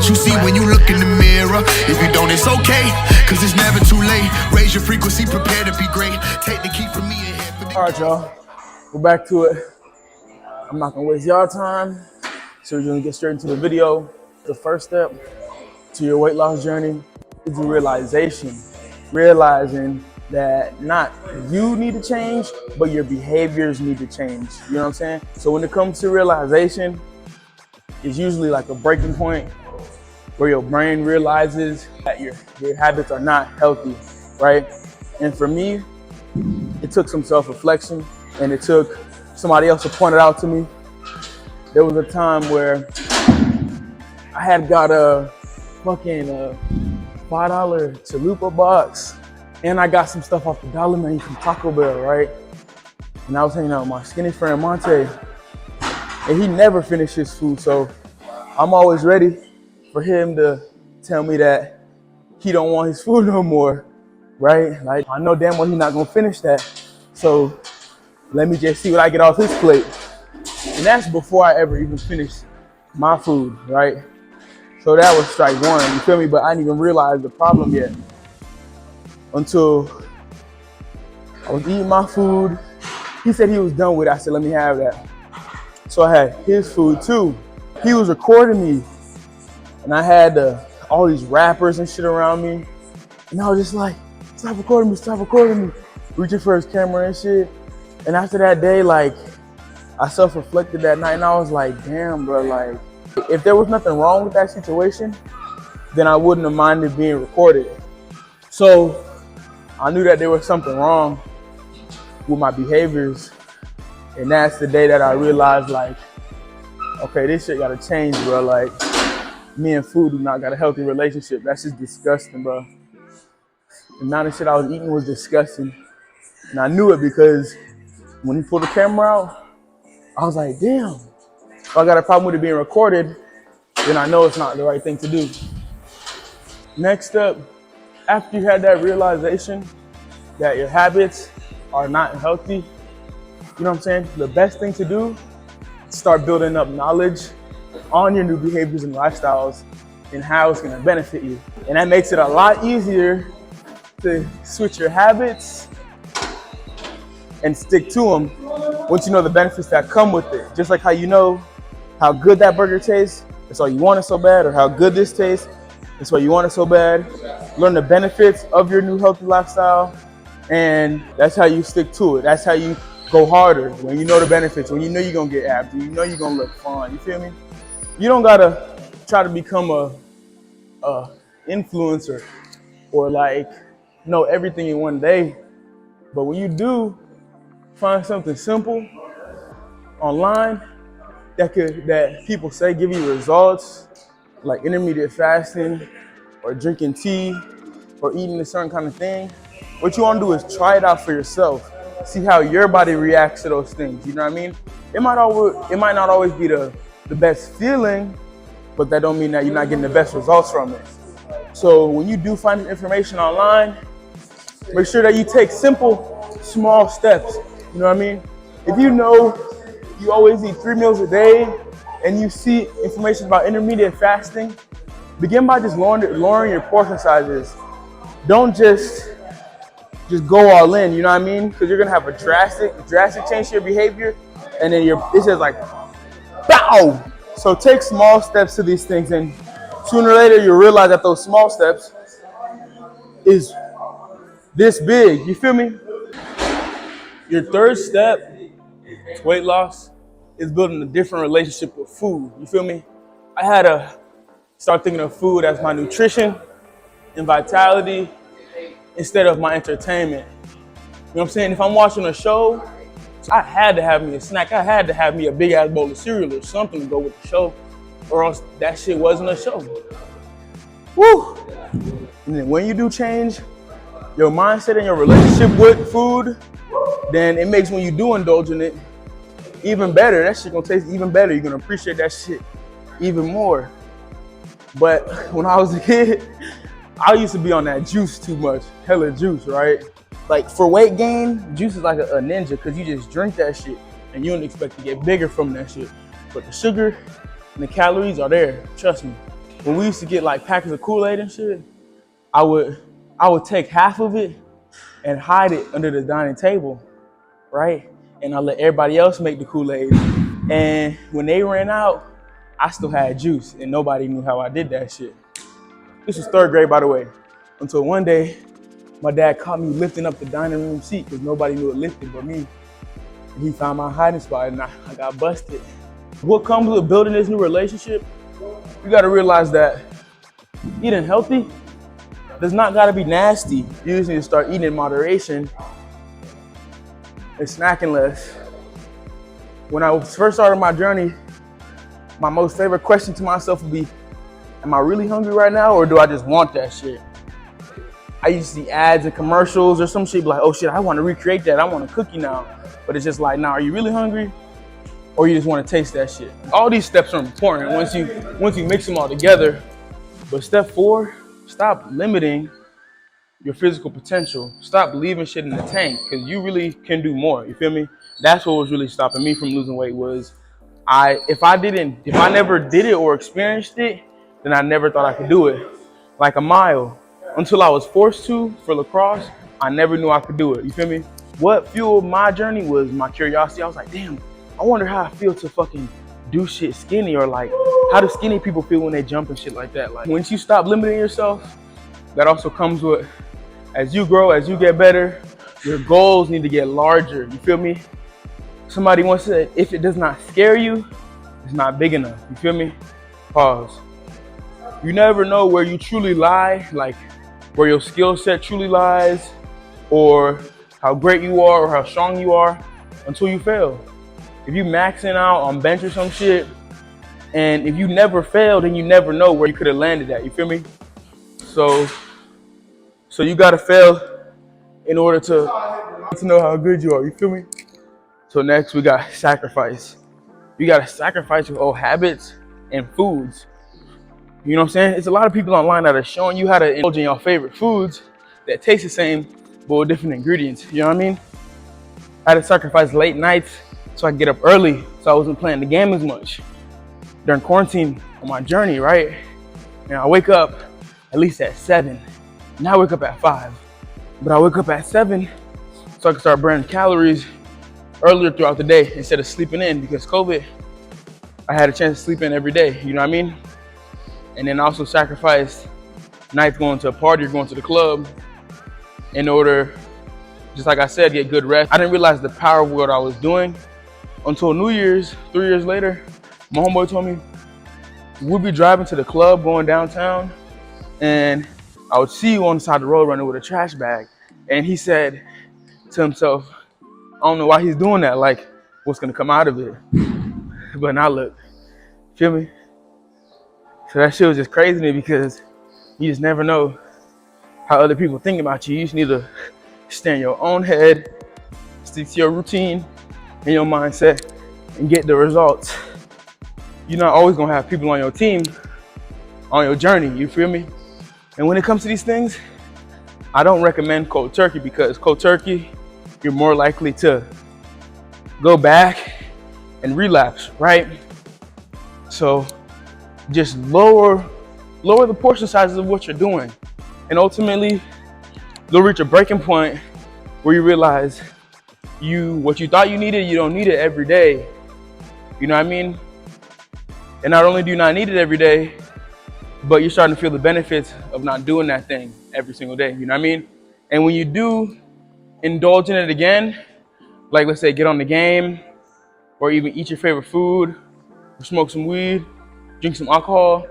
what you see when you look in the mirror. If you don't, it's okay, cause it's never too late. Raise your frequency, prepare to be great. Take the key from me and head for the... All right, y'all, we're back to it. I'm not gonna waste y'all time, so we're gonna get straight into the video. The first step to your weight loss journey is the realization. Realizing that not you need to change, but your behaviors need to change. You know what I'm saying? So when it comes to realization, it's usually like a breaking point where your brain realizes that your habits are not healthy, right? And for me, it took some self-reflection, and it took somebody else to point it out to me. There was a time where I had got a fucking $5 chalupa box, and I got some stuff off the dollar menu from Taco Bell, right? And I was hanging out with my skinny friend Monte, and he never finished his food, so I'm always ready for him to tell me that he don't want his food no more, right? Like, I know damn well he's not gonna finish that, so let me just see what I get off his plate. And that's before I ever even finished my food, right? So that was strike one, you feel me? But I didn't even realize the problem yet until I was eating my food. He said he was done with it. I said, let me have that. So I had his food too. He was recording me, and I had all these rappers and shit around me. And I was just like, stop recording me, reaching for his camera and shit. And after that day, like, I self-reflected that night, and I was like, damn, bro, like, if there was nothing wrong with that situation, then I wouldn't have minded being recorded. So I knew that there was something wrong with my behaviors, and that's the day that I realized, like, okay, this shit gotta change, bro. Like, me and food do not got a healthy relationship. That's just disgusting, bro. The amount of shit I was eating was disgusting, and I knew it because when he pulled the camera out, I was like, damn, if I got a problem with it being recorded, then I know it's not the right thing to do. Next up, after you had that realization that your habits are not healthy, you know what I'm saying? The best thing to do is start building up knowledge on your new behaviors and lifestyles and how it's gonna benefit you. And that makes it a lot easier to switch your habits and stick to them once you know the benefits that come with it. Just like how you know how good that burger tastes, that's why you want it so bad, or how good this tastes, that's why you want it so bad. Learn the benefits of your new healthy lifestyle, and that's how you stick to it. That's how you go harder, when you know the benefits, when you know you're gonna get abs, when you know you're gonna look fine, you feel me? You don't gotta try to become a influencer or like know everything in one day, but when you do, find something simple online that people say give you results, like intermittent fasting or drinking tea or eating a certain kind of thing. What you want to do is try it out for yourself. See how your body reacts to those things. You know what I mean? It might not always be the best feeling, but that don't mean that you're not getting the best results from it. So when you do find information online, make sure that you take simple, small steps. You know what I mean? If you know you always eat 3 meals a day and you see information about intermittent fasting, begin by just lowering your portion sizes. Don't just go all in, you know what I mean? Because you're gonna have a drastic change to your behavior, and then it's just like, bow! So take small steps to these things, and sooner or later you'll realize that those small steps is this big, you feel me? Your third step to weight loss is building a different relationship with food, you feel me? I had to start thinking of food as my nutrition and vitality instead of my entertainment. You know what I'm saying? If I'm watching a show, I had to have me a snack. I had to have me a big ass bowl of cereal or something to go with the show, or else that shit wasn't a show. Woo! And then when you do change your mindset and your relationship with food, then it makes when you do indulge in it even better. That shit gonna taste even better. You're gonna appreciate that shit even more. But when I was a kid, I used to be on that juice too much, hella juice, right? Like for weight gain, juice is like a ninja, because you just drink that shit and you don't expect to get bigger from that shit. But the sugar and the calories are there, trust me. when we used to get like packets of Kool-Aid and shit, I would take half of it and hide it under the dining table, right? And I let everybody else make the Kool-Aid. And when they ran out, I still had juice, and nobody knew how I did that shit. This was 3rd grade, by the way. Until one day, my dad caught me lifting up the dining room seat because nobody knew it lifted but me. And he found my hiding spot, and I got busted. What comes with building this new relationship, you gotta realize that eating healthy does not gotta be nasty. You just need to start eating in moderation and snacking less. When I first started my journey, my most favorite question to myself would be, am I really hungry right now, or do I just want that shit? I used to see ads and commercials or some shit, be like, oh shit, I want to recreate that. I want a cookie now. But it's just like, nah, are you really hungry? Or you just want to taste that shit? All these steps are important once you mix them all together. But step 4, stop limiting your physical potential. Stop leaving shit in the tank, because you really can do more. You feel me? That's what was really stopping me from losing weight. Was if I never did it or experienced it, then I never thought I could do it. Like a mile, until I was forced to for lacrosse, I never knew I could do it. You feel me? What fueled my journey was my curiosity. I was like, damn, I wonder how I feel to fucking do shit skinny, or like, how do skinny people feel when they jump and shit like that? Like, once you stop limiting yourself, that also comes with, as you grow, as you get better, your goals need to get larger. You feel me? Somebody once said, if it does not scare you, it's not big enough. You feel me? Pause. You never know where you truly lie, like where your skill set truly lies, or how great you are or how strong you are, until you fail. If you maxing out on bench or some shit, and if you never fail, then you never know where you could have landed at. You feel me? So you gotta fail in order to know how good you are. You feel me? So next we got sacrifice. You gotta sacrifice your old habits and foods. You know what I'm saying? It's a lot of people online that are showing you how to indulge in your favorite foods that taste the same, but with different ingredients. You know what I mean? I had to sacrifice late nights so I could get up early, so I wasn't playing the game as much during quarantine on my journey, right? And I wake up at least at 7. Now I wake up at 5. But I wake up at 7 so I can start burning calories earlier throughout the day instead of sleeping in, because COVID, I had a chance to sleep in every day, you know what I mean? And then also sacrifice nights going to a party or going to the club in order, just like I said, get good rest. I didn't realize the power of what I was doing until New Year's, 3 years later. My homeboy told me we'd be driving to the club, going downtown, and I would see you on the side of the road running with a trash bag. And he said to himself, I don't know why he's doing that, like, what's gonna come out of it? But now look, feel me? So that shit was just crazy to me, because you just never know how other people think about you. You just need to stay in your own head, stick to your routine and your mindset, and get the results. You're not always gonna have people on your team on your journey, you feel me? And when it comes to these things, I don't recommend cold turkey, because cold turkey, you're more likely to go back and relapse, right? So just lower the portion sizes of what you're doing. And ultimately, you'll reach a breaking point where you realize what you thought you needed, you don't need it every day. You know what I mean? And not only do you not need it every day, but you're starting to feel the benefits of not doing that thing every single day. You know what I mean? And when you do indulge in it again, like let's say get on the game, or even eat your favorite food, or smoke some weed, drink some alcohol,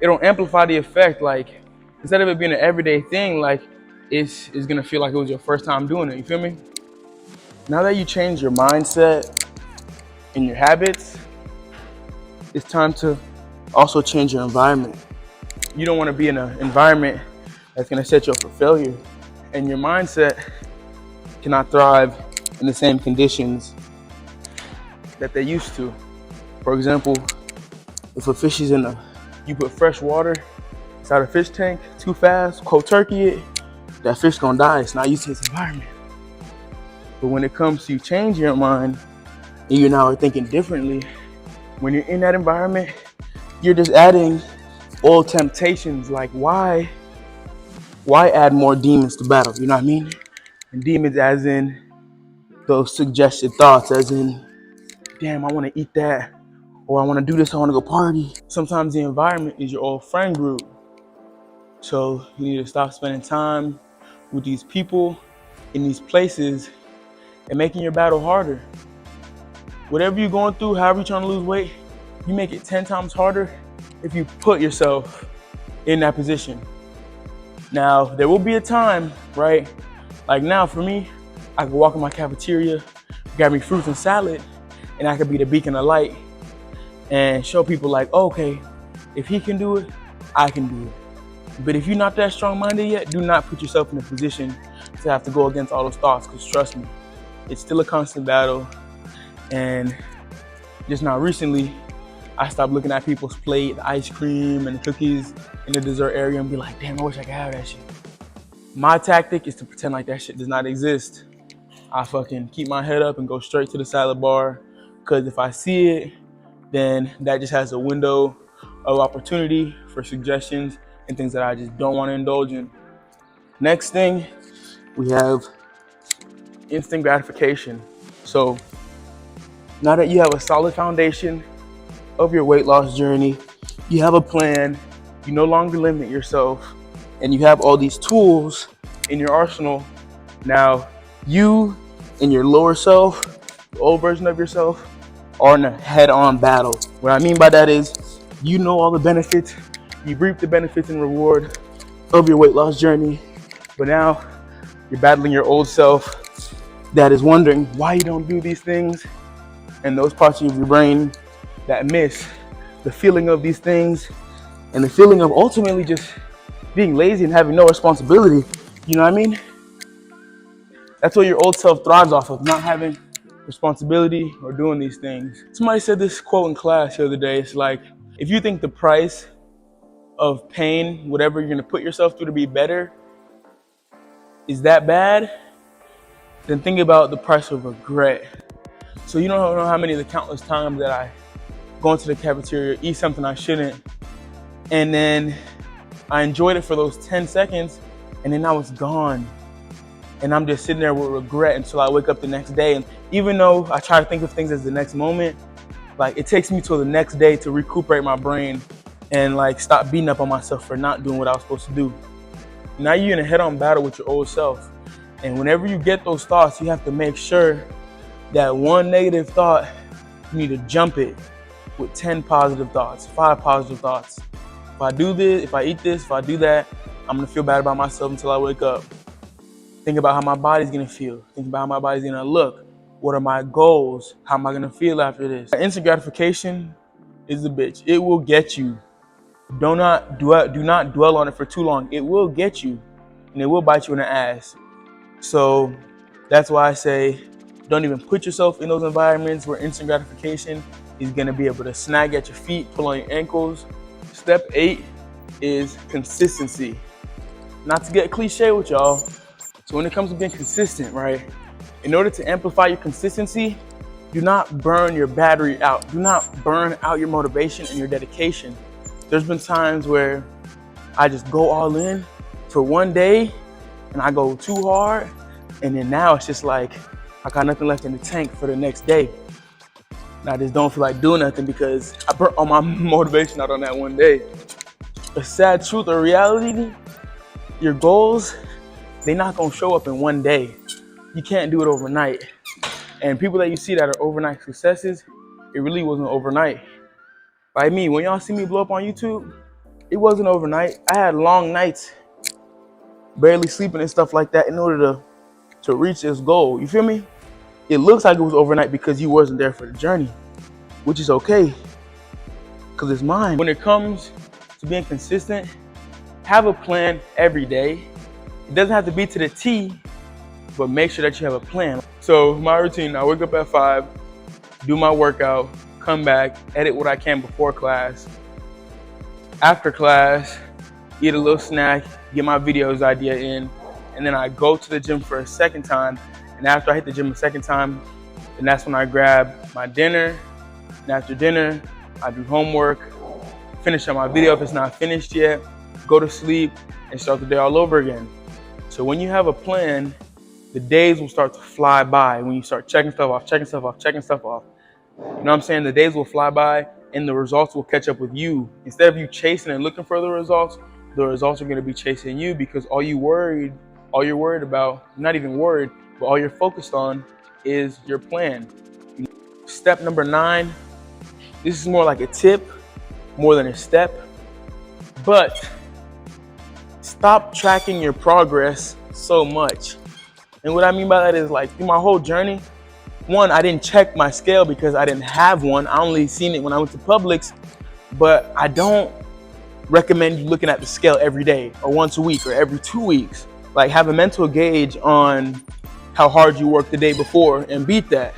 it'll amplify the effect. Like, instead of it being an everyday thing, like it's gonna feel like it was your first time doing it. You feel me? Now that you change your mindset and your habits, it's time to also change your environment. You don't want to be in an environment that's gonna set you up for failure, and your mindset cannot thrive in the same conditions that they used to. For example, if a fish is you put fresh water inside a fish tank too fast, cold turkey it, that fish gonna die. It's not used to its environment. But when it comes to you changing your mind and you now are thinking differently, when you're in that environment, you're just adding old temptations, like why add more demons to battle? You know what I mean? And demons as in those suggested thoughts, as in, damn, I want to eat that, or I want to do this, I want to go party. Sometimes the environment is your old friend group. So you need to stop spending time with these people in these places and making your battle harder. Whatever you're going through, however you're trying to lose weight, you make it 10 times harder if you put yourself in that position. Now, there will be a time, right? Like now for me, I could walk in my cafeteria, grab me fruits and salad, and I could be the beacon of light and show people like, oh, okay, if he can do it, I can do it. But if you're not that strong-minded yet, do not put yourself in a position to have to go against all those thoughts, because trust me, it's still a constant battle. And just now recently, I stopped looking at people's plate, the ice cream and the cookies in the dessert area and be like, damn, I wish I could have that shit. My tactic is to pretend like that shit does not exist. I fucking keep my head up and go straight to the salad bar, because if I see it, then that just has a window of opportunity for suggestions and things that I just don't want to indulge in. Next thing, we have instant gratification. So now that you have a solid foundation of your weight loss journey, you have a plan, you no longer limit yourself, and you have all these tools in your arsenal. Now, you and your lower self, the old version of yourself, are in a head-on battle. What I mean by that is, you know all the benefits, you reap the benefits and reward of your weight loss journey, but now you're battling your old self that is wondering why you don't do these things, and those parts of your brain that miss the feeling of these things and the feeling of ultimately just being lazy and having no responsibility. You know what I mean? That's what your old self thrives off of, not having responsibility or doing these things. Somebody said this quote in class the other day. It's like, if you think the price of pain, whatever you're gonna put yourself through to be better, is that bad, then think about the price of regret. So you don't know how many of the countless times that I go into the cafeteria, eat something I shouldn't, and then I enjoyed it for those 10 seconds, and then now it's gone. And I'm just sitting there with regret until I wake up the next day. And even though I try to think of things as the next moment, like it takes me till the next day to recuperate my brain and like stop beating up on myself for not doing what I was supposed to do. Now you're in a head-on battle with your old self. And whenever you get those thoughts, you have to make sure that one negative thought, you need to jump it with 10 positive thoughts, 5 positive thoughts. If I do this, if I eat this, if I do that, I'm gonna feel bad about myself until I wake up. Think about how my body's gonna feel. Think about how my body's gonna look. What are my goals? How am I gonna feel after this? Instant gratification is a bitch. It will get you. Do not dwell on it for too long. It will get you, and it will bite you in the ass. So that's why I say, don't even put yourself in those environments where instant gratification is gonna be able to snag at your feet, pull on your ankles. Step 8 is consistency. Not to get cliche with y'all. So when it comes to being consistent, right? In order to amplify your consistency, do not burn your battery out. Do not burn out your motivation and your dedication. There's been times where I just go all in for one day and I go too hard. And then now it's just like, I got nothing left in the tank for the next day. And I just don't feel like doing nothing because I burnt all my motivation out on that one day. The sad truth or reality, your goals, they're not gonna show up in one day. You can't do it overnight. And people that you see that are overnight successes, it really wasn't overnight. Like me, when y'all see me blow up on YouTube, it wasn't overnight. I had long nights, barely sleeping and stuff like that in order to reach this goal. You feel me? It looks like it was overnight because you wasn't there for the journey, which is okay, because it's mine. When it comes to being consistent, have a plan every day. It doesn't have to be to the T, but make sure that you have a plan. So my routine, I wake up at 5, do my workout, come back, edit what I can before class. After class, eat a little snack, get my videos idea in, and then I go to the gym for a second time. And after I hit the gym a second time, then that's when I grab my dinner. And after dinner, I do homework, finish up my video. If it's not finished yet, go to sleep and start the day all over again. So when you have a plan, the days will start to fly by when you start checking stuff off, checking stuff off, checking stuff off. You know what I'm saying? The days will fly by and the results will catch up with you. Instead of you chasing and looking for the results are going to be chasing you, because all you're worried about, not even worried, but all you're focused on is your plan. Step number 9, this is more like a tip, more than a step, but stop tracking your progress so much. And what I mean by that is, like, through my whole journey, one, I didn't check my scale because I didn't have one. I only seen it when I went to Publix, but I don't recommend you looking at the scale every day or once a week or every 2 weeks. Like, have a mental gauge on how hard you worked the day before and beat that.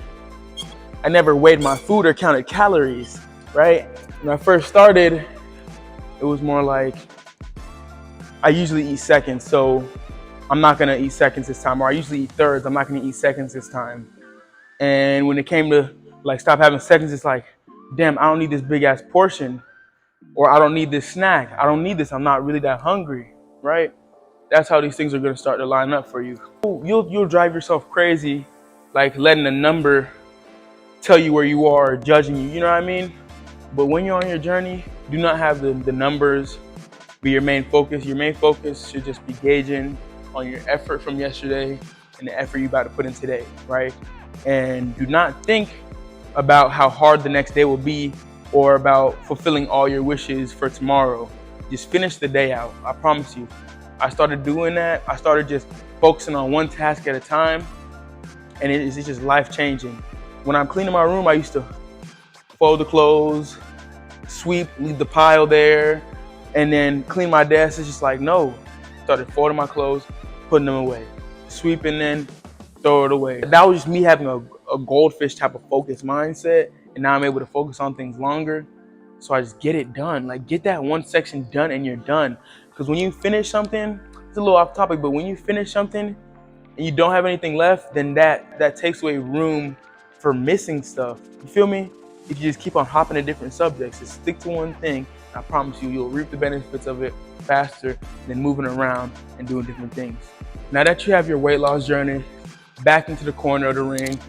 I never weighed my food or counted calories, right? When I first started, it was more like, I usually eat seconds, so I'm not gonna eat seconds this time. Or I usually eat thirds, I'm not gonna eat seconds this time. And when it came to like stop having seconds, it's like, damn, I don't need this big ass portion, or I don't need this snack. I don't need this. I'm not really that hungry, right? That's how these things are gonna start to line up for you. You'll drive yourself crazy, like letting a number tell you where you are, or judging you. You know what I mean? But when you're on your journey, do not have the numbers be your main focus. Your main focus should just be gauging on your effort from yesterday and the effort you're about to put in today, right? And do not think about how hard the next day will be or about fulfilling all your wishes for tomorrow. Just finish the day out. I promise you. I started doing that. I started just focusing on one task at a time, and it's just life-changing. When I'm cleaning my room, I used to fold the clothes, sweep, leave the pile there, and then clean my desk. It's just like, no. Started folding my clothes, putting them away, sweeping, then throw it away. That was just me having a goldfish type of focus mindset, and now I'm able to focus on things longer. So I just get it done. Like, get that one section done and you're done. Because when you finish something, it's a little off topic, but when you finish something and you don't have anything left, then that takes away room for missing stuff. You feel me? If you just keep on hopping to different subjects, just stick to one thing, I promise you, you'll reap the benefits of it faster than moving around and doing different things. Now that you have your weight loss journey back into the corner of the ring,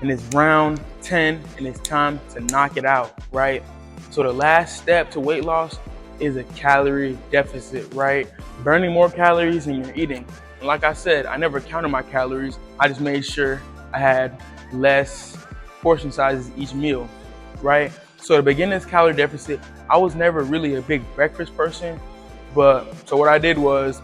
and it's round 10 and it's time to knock it out, right? So the last step to weight loss is a calorie deficit, right? Burning more calories than you're eating. And like I said, I never counted my calories. I just made sure I had less portion sizes each meal, right? So to begin this calorie deficit, I was never really a big breakfast person. So what I did was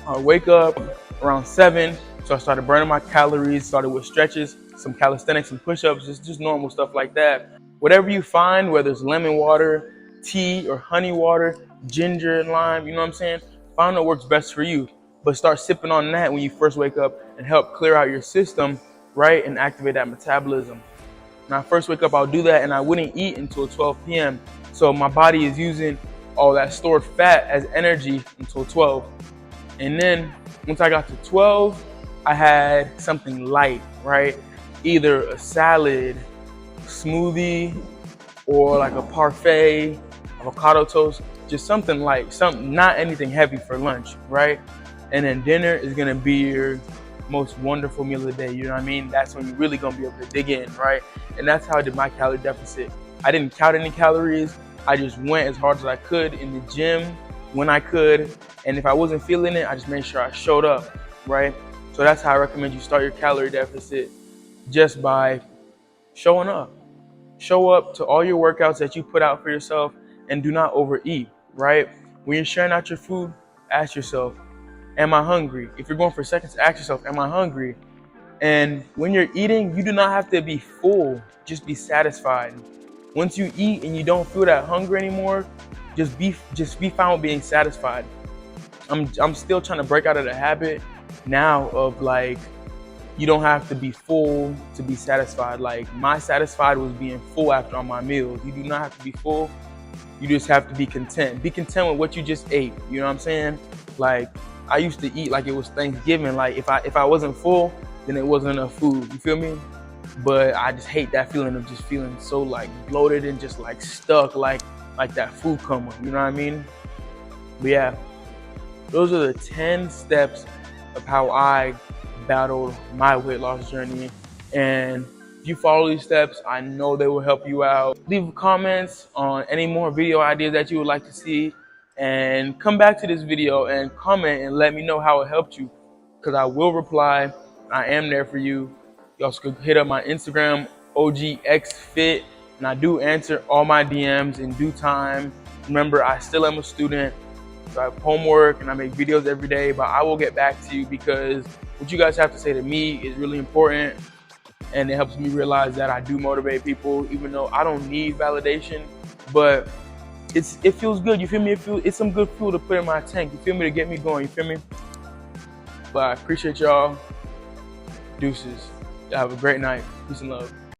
I wake up around 7. So I started burning my calories, started with stretches, some calisthenics, some push-ups, just normal stuff like that. Whatever you find, whether it's lemon water, tea or honey water, ginger and lime, you know what I'm saying? Find what works best for you. But start sipping on that when you first wake up and help clear out your system, right? And activate that metabolism. When I first wake up, I'll do that, and I wouldn't eat until 12 p.m. So my body is using all that stored fat as energy until 12. And then once I got to 12, I had something light, right? Either a salad, smoothie, or like a parfait, avocado toast, just something light, not anything heavy for lunch, right? And then dinner is gonna be your most wonderful meal of the day, you know what I mean? That's when you're really gonna be able to dig in, right? And that's how I did my calorie deficit. I didn't count any calories. I just went as hard as I could in the gym when I could. And if I wasn't feeling it, I just made sure I showed up, right? So that's how I recommend you start your calorie deficit, just by showing up. Show up to all your workouts that you put out for yourself, and do not overeat, right? When you're sharing out your food, ask yourself, am I hungry? If you're going for seconds, ask yourself, am I hungry? And when you're eating, you do not have to be full, just be satisfied. Once you eat and you don't feel that hunger anymore, just be fine with being satisfied. I'm still trying to break out of the habit now of like, you don't have to be full to be satisfied. Like, my satisfied was being full after all my meals. You do not have to be full. You just have to be content. Be content with what you just ate. You know what I'm saying? Like, I used to eat like it was Thanksgiving. Like, if I wasn't full, then it wasn't enough food. You feel me? But I just hate that feeling of just feeling so like bloated and just like stuck. Like like that food coma, you know what I mean? But yeah, those are the 10 steps of how I battled my weight loss journey. And if you follow these steps, I know they will help you out. Leave comments on any more video ideas that you would like to see, and come back to this video and comment and let me know how it helped you, because I will reply. I am there for you. You also could hit up my Instagram, OGXFit, and I do answer all my DMs in due time. Remember, I still am a student, so I have homework and I make videos every day, but I will get back to you, because what you guys have to say to me is really important, and it helps me realize that I do motivate people, even though I don't need validation, but it feels good, you feel me? It's some good fuel to put in my tank, you feel me, to get me going, you feel me? But I appreciate y'all. Deuces. Y'all have a great night. Peace and love.